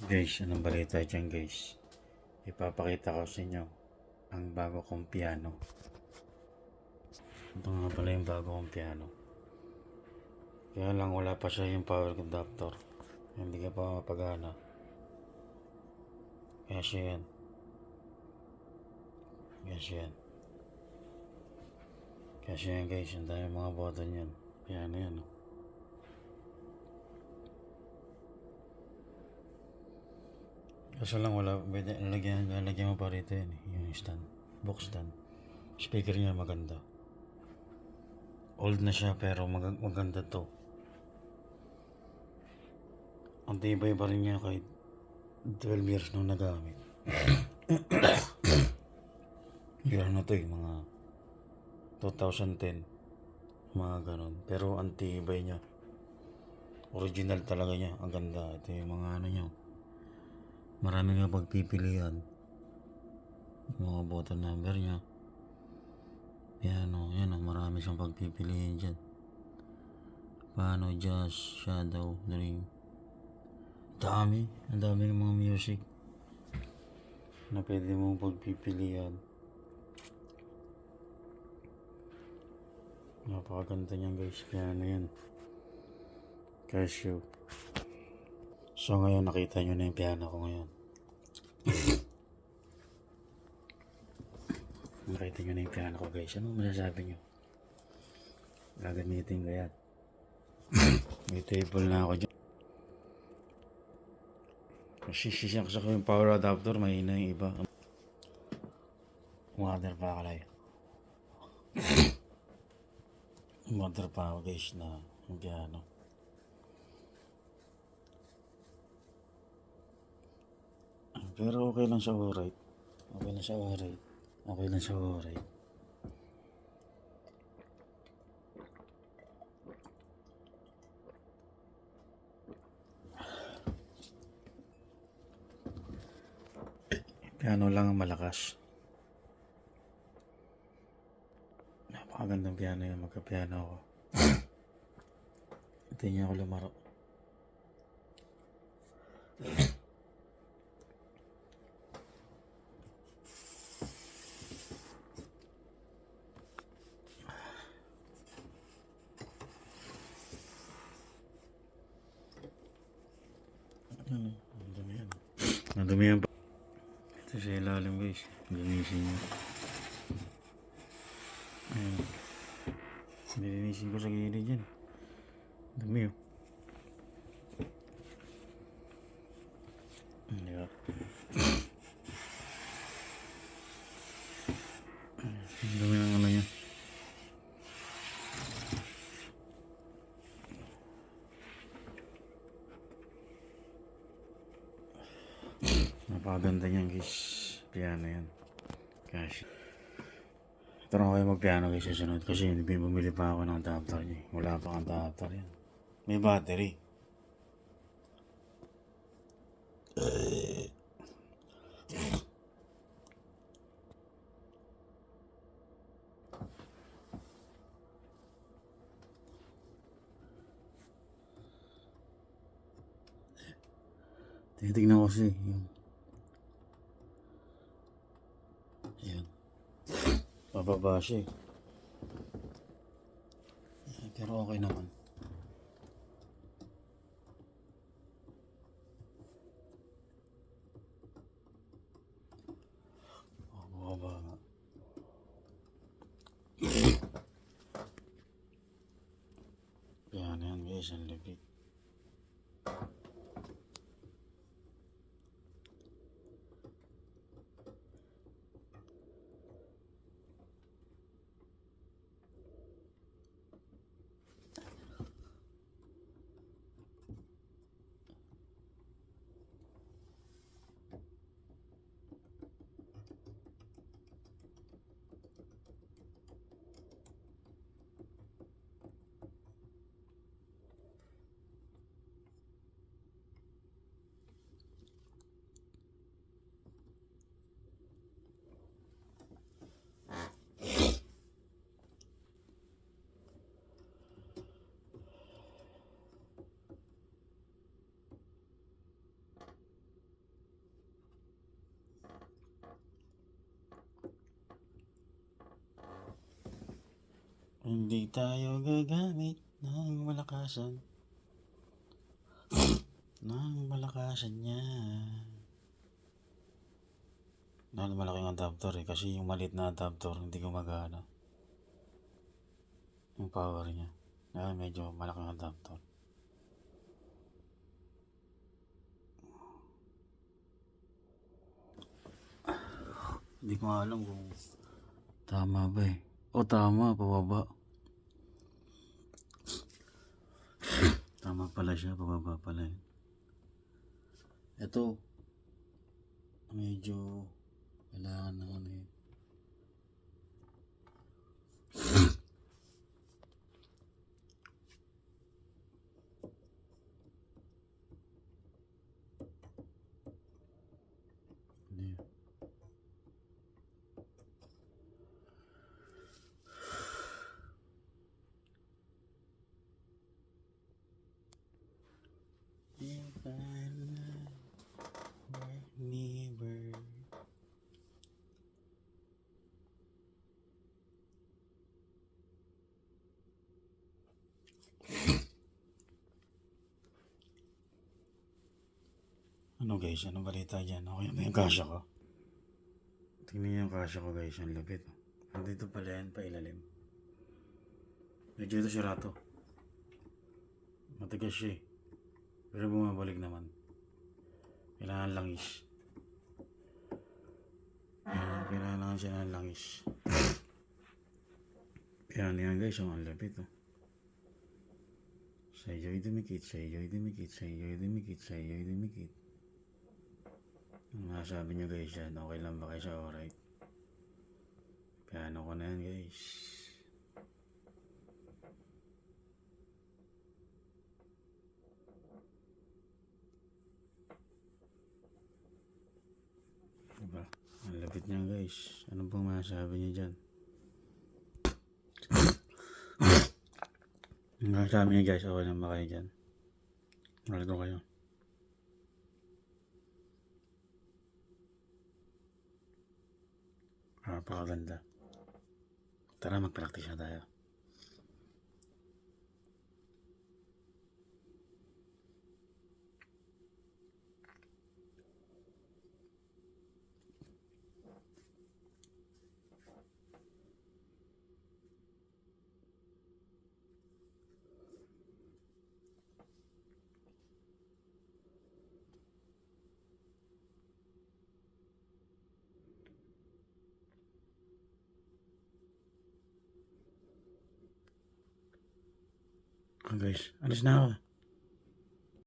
Guys, anong balita dyan guys? Ipapakita ko sa inyo ang bago kong piano. Ito nga pala yung bago kong piano. Kaya lang wala pa siya yung power adapter. Hindi ka pa mapagana. Kaya siya yan. Kaya siya yan guys. Ang dami mga button yan. Piano yan. Oh. Kaso lang wala, lalagyan mo pa rito yun, yung stand, box stand. Speaker niya maganda. Old na siya pero maganda to. Ang tibay pa rin niya kahit 12 years nung nagamit. Year na to mga 2010, mga ganon. Pero ang tibay niya. Original talaga niya, ang ganda. Ito yung mga ano niya. Marami nga pagpipilian. Mga button number niya. Piano, yan marami siyang pagpipilian dyan. Piano, jazz, shadow, dream. Ang dami ng mga music na pwede mong pagpipilian. Napakaganda niyan guys, piano yan. Casio. So ngayon nakita nyo na yung piano ko ngayon. Nakita nyo na yung piano ko guys. Ano masasabi nyo? Gagamitin ko yan. May table na ako dyan. Sisaksa ko yung power adapter. Mahina yung iba. Water pa kalay. Water pa ako guys na yung piano. Pero okay lang siya alright. Piano lang ang malakas. Napakagandang piano yun. Magka-piano ako. Hindi niya ako lumaro. Madumi yan. Madumi yan. Ito sa ilalim guys. Linisin nyo. Ayan. Nilinisin ko sa gilid dyan. Dumi oh. Diba? Dumi ang ano niya. Napakaganda niyan guys. Piano yan. Cash. Ito na kayo magpiano guys sa sunod. Kasi bumili pa ako ng adapter niya. Wala pa kang adapter yan. May battery. Tinitignan ko kasi yung ayan. Pababa siya eh. Pero okay naman. Baba nga. Yan yan guys, ang lupit. Hindi tayo gagamit ng malakasan. Ng malakasan niya. Dahil malaking adapter eh. Kasi yung maliit na adapter hindi gumagana. Yung power niya. Dahil medyo malaking adapter. Hindi ko alam kung tama ba eh. O tama, pababa. Tama pala siya, pababa pala eh. Ito, medyo kailangan ng ano eh. Hindi. If I'm not never. Ano guys, anong balita dyan? Okay ba yung kasya ko? Tingnan niyo yung kasya ko guys, ang lapit. Andito pala yan, pailalim. Medyo ito sirato. Matigas siya eh. Pero bumabalik naman. Kailangan langis. Kailangan siya ng langis. Kaya niyan guys, ang lapit oh. Sa'yo'y dumikit, sa'yo'y dumikit, sa'yo'y dumikit, sa'yo'y dumikit. Ang masasabi nyo guys yan, okay lang ba kayo sa alright? Piano ko na yan guys. Diba? Ang lapit niya guys. Ano pong masasabi nyo dyan? Ang masasabi nyo guys, okay lang ba kayo dyan? Malito kayo. Napakaganda. Tara, mag-practice na tayo. Guys, alis na ako.